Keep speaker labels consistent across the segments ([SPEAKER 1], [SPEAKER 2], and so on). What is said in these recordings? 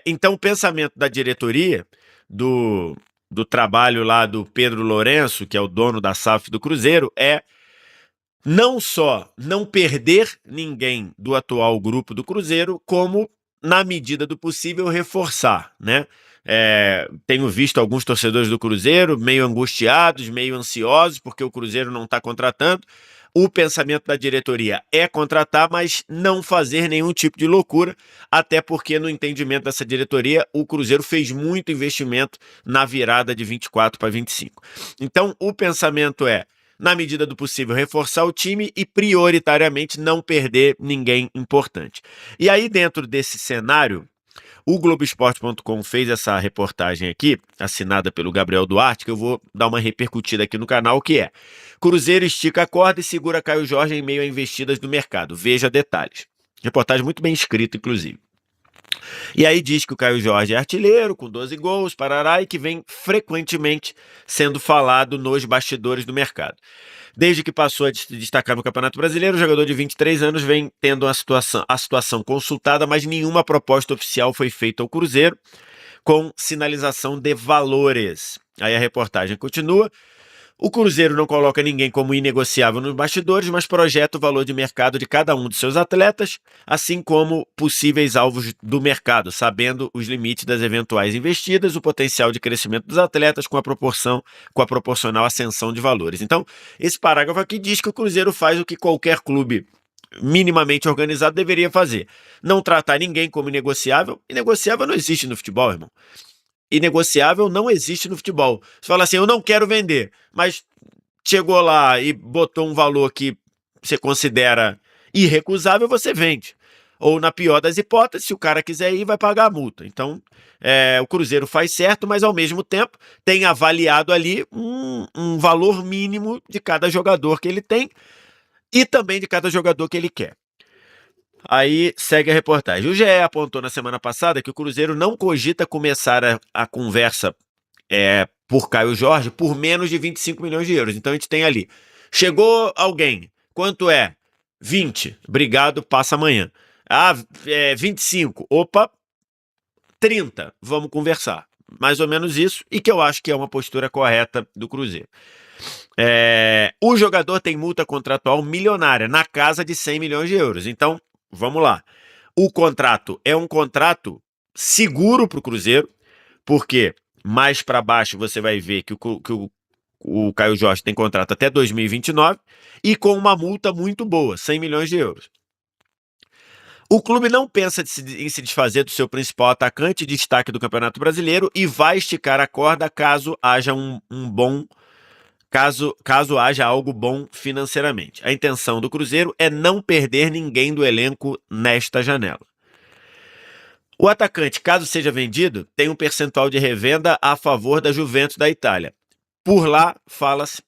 [SPEAKER 1] Então, o pensamento da diretoria, do trabalho lá do Pedro Lourenço, que é o dono da SAF do Cruzeiro, é não só não perder ninguém do atual grupo do Cruzeiro, como, na medida do possível, reforçar, né? Tenho visto alguns torcedores do Cruzeiro meio angustiados, meio ansiosos, porque o Cruzeiro não está contratando. O pensamento da diretoria é contratar, mas não fazer nenhum tipo de loucura, até porque, no entendimento dessa diretoria, o Cruzeiro fez muito investimento na virada de 24 para 25. Então, o pensamento é, na medida do possível, reforçar o time e, prioritariamente, não perder ninguém importante. E aí, dentro desse cenário, o Globoesporte.com fez essa reportagem aqui, assinada pelo Gabriel Duarte, que eu vou dar uma repercutida aqui no canal, que é: Cruzeiro estica a corda e segura Caio Jorge em meio a investidas do mercado. Veja detalhes. Reportagem muito bem escrita, inclusive. E aí diz que o Caio Jorge é artilheiro, com 12 gols, parará, e que vem frequentemente sendo falado nos bastidores do mercado. Desde que passou a destacar no Campeonato Brasileiro, o jogador de 23 anos vem tendo a situação consultada, mas nenhuma proposta oficial foi feita ao Cruzeiro com sinalização de valores. Aí a reportagem continua. O Cruzeiro não coloca ninguém como inegociável nos bastidores, mas projeta o valor de mercado de cada um de seus atletas, assim como possíveis alvos do mercado, sabendo os limites das eventuais investidas, o potencial de crescimento dos atletas com a proporcional ascensão de valores. Então, esse parágrafo aqui diz que o Cruzeiro faz o que qualquer clube minimamente organizado deveria fazer: não tratar ninguém como inegociável. Inegociável não existe no futebol, irmão. Inegociável não existe no futebol. Você fala assim, eu não quero vender, mas chegou lá e botou um valor que você considera irrecusável, você vende. Ou, na pior das hipóteses, se o cara quiser ir, vai pagar a multa. Então, o Cruzeiro faz certo, mas, ao mesmo tempo, tem avaliado ali um valor mínimo de cada jogador que ele tem e também de cada jogador que ele quer. Aí segue a reportagem. O GE apontou na semana passada que o Cruzeiro não cogita começar a conversa por Caio Jorge por menos de 25 milhões de euros. Então a gente tem ali: chegou alguém, quanto é? 20, obrigado, passa amanhã. 25, opa, 30, vamos conversar. Mais ou menos isso, e que eu acho que é uma postura correta do Cruzeiro. O jogador tem multa contratual milionária, na casa de 100 milhões de euros. Então, vamos lá. O contrato é um contrato seguro para o Cruzeiro, porque mais para baixo você vai ver que o Caio Jorge tem contrato até 2029 e com uma multa muito boa, 100 milhões de euros. O clube não pensa em se desfazer do seu principal atacante e destaque do Campeonato Brasileiro e vai esticar a corda caso haja caso haja algo bom financeiramente. A intenção do Cruzeiro é não perder ninguém do elenco nesta janela. O atacante, caso seja vendido, tem um percentual de revenda a favor da Juventus da Itália. Por lá fala-se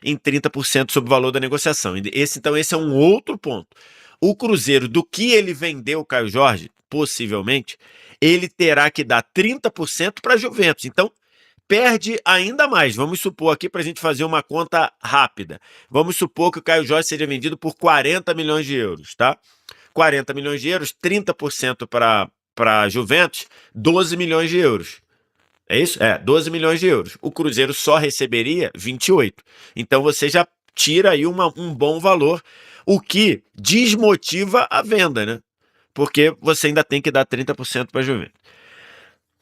[SPEAKER 1] em 30% sobre o valor da negociação. Esse é um outro ponto. O Cruzeiro, do que ele vendeu o Caio Jorge, possivelmente, ele terá que dar 30% para a Juventus. Então, perde ainda mais. Vamos supor aqui, para a gente fazer uma conta rápida, vamos supor que o Caio Jorge seja vendido por 40 milhões de euros, tá? 40 milhões de euros, 30% para a Juventus, 12 milhões de euros. É isso? 12 milhões de euros. O Cruzeiro só receberia 28. Então você já tira aí um bom valor, o que desmotiva a venda, né? Porque você ainda tem que dar 30% para a Juventus.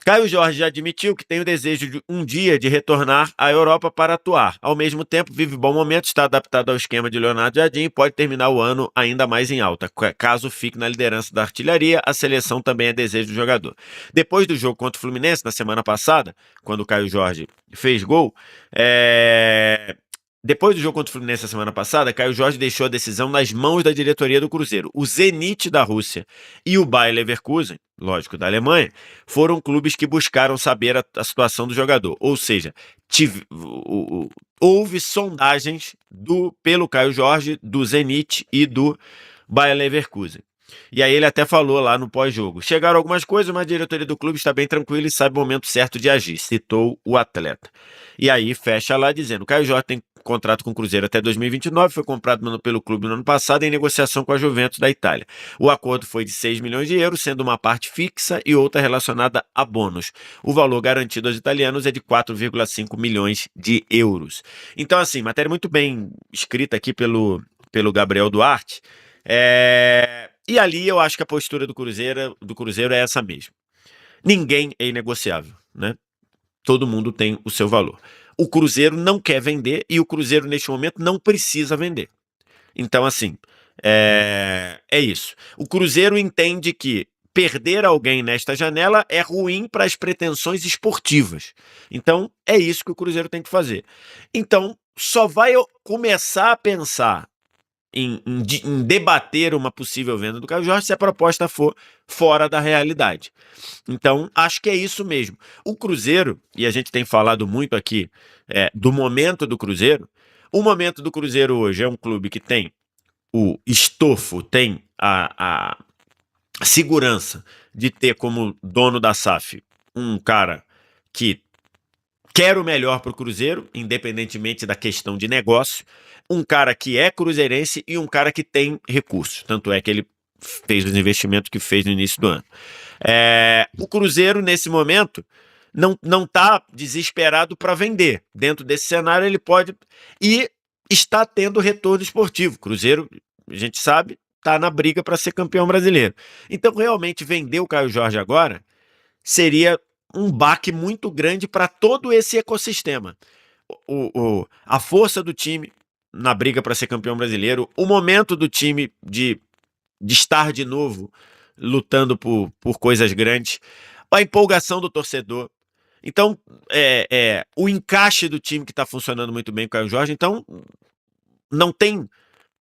[SPEAKER 1] Caio Jorge já admitiu que tem o desejo de um dia de retornar à Europa para atuar. Ao mesmo tempo, vive bom momento, está adaptado ao esquema de Leonardo Jardim e pode terminar o ano ainda mais em alta. Caso fique na liderança da artilharia, a seleção também é desejo do jogador. Depois do jogo contra o Fluminense, na semana passada, quando o Caio Jorge fez gol, Depois do jogo contra o Fluminense na semana passada, Caio Jorge deixou a decisão nas mãos da diretoria do Cruzeiro. O Zenit da Rússia e o Bayer Leverkusen, lógico, da Alemanha, foram clubes que buscaram saber a situação do jogador. Ou seja, houve sondagens pelo Caio Jorge, do Zenit e do Bayer Leverkusen. E aí ele até falou lá no pós-jogo: chegaram algumas coisas, mas a diretoria do clube está bem tranquila e sabe o momento certo de agir, citou o atleta. E aí fecha lá dizendo: Caio Jorge tem contrato com o Cruzeiro até 2029, foi comprado pelo clube no ano passado em negociação com a Juventus da Itália. O acordo foi de 6 milhões de euros, sendo uma parte fixa e outra relacionada a bônus. O valor garantido aos italianos é de 4,5 milhões de euros. Então, assim, matéria muito bem escrita aqui pelo Gabriel Duarte. E ali eu acho que a postura do Cruzeiro é essa mesmo. Ninguém é inegociável, né? Todo mundo tem o seu valor. O Cruzeiro não quer vender e o Cruzeiro, neste momento, não precisa vender. Então, assim, é isso. O Cruzeiro entende que perder alguém nesta janela é ruim para as pretensões esportivas. Então, é isso que o Cruzeiro tem que fazer. Então, só vai começar a pensar em debater uma possível venda do Caio Jorge se a proposta for fora da realidade. Então, acho que é isso mesmo. O Cruzeiro, e a gente tem falado muito aqui do momento do Cruzeiro, o momento do Cruzeiro hoje é um clube que tem o estofo, tem a segurança de ter como dono da SAF um cara que quer o melhor para o Cruzeiro, independentemente da questão de negócio, um cara que é cruzeirense e um cara que tem recursos. Tanto é que ele fez os investimentos que fez no início do ano. O Cruzeiro, nesse momento, não está desesperado para vender. Dentro desse cenário, ele pode... E está tendo retorno esportivo. Cruzeiro, a gente sabe, está na briga para ser campeão brasileiro. Então, realmente, vender o Caio Jorge agora seria um baque muito grande para todo esse ecossistema. A força do time na briga para ser campeão brasileiro, o momento do time de estar de novo lutando por coisas grandes, a empolgação do torcedor. Então, o encaixe do time que está funcionando muito bem com o Caio Jorge. Então, não tem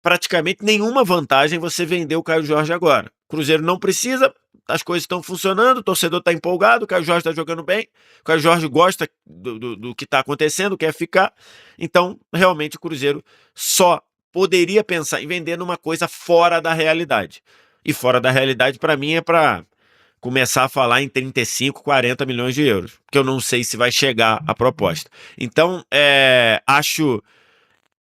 [SPEAKER 1] praticamente nenhuma vantagem você vender o Caio Jorge agora. O Cruzeiro não precisa, as coisas estão funcionando, o torcedor está empolgado, o Caio Jorge está jogando bem, o Caio Jorge gosta do que está acontecendo, quer ficar. Então, realmente, o Cruzeiro só poderia pensar em vender numa coisa fora da realidade. E fora da realidade, para mim, é para começar a falar em 35, 40 milhões de euros, que eu não sei se vai chegar a proposta. Então, acho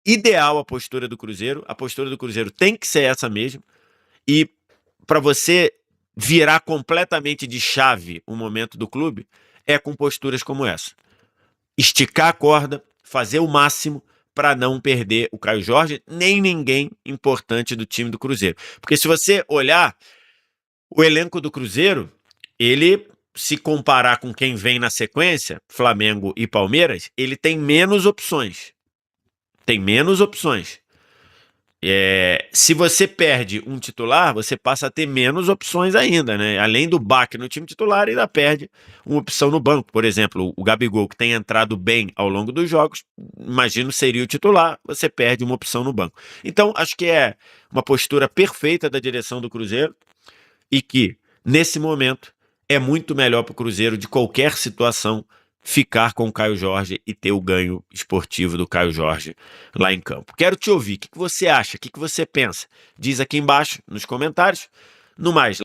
[SPEAKER 1] ideal a postura do Cruzeiro. A postura do Cruzeiro tem que ser essa mesmo. E para você virar completamente de chave o momento do clube, é com posturas como essa. Esticar a corda, fazer o máximo para não perder o Caio Jorge, nem ninguém importante do time do Cruzeiro. Porque se você olhar o elenco do Cruzeiro, ele, se comparar com quem vem na sequência, Flamengo e Palmeiras, ele tem menos opções. Tem menos opções. Se você perde um titular, você passa a ter menos opções ainda, né? Além do baque no time titular, ainda perde uma opção no banco. Por exemplo, o Gabigol, que tem entrado bem ao longo dos jogos, imagino seria o titular, você perde uma opção no banco. Então, acho que é uma postura perfeita da direção do Cruzeiro e que, nesse momento, é muito melhor para o Cruzeiro, de qualquer situação, ficar com o Caio Jorge e ter o ganho esportivo do Caio Jorge lá em campo. Quero te ouvir. O que você acha? O que você pensa? Diz aqui embaixo nos comentários. No mais,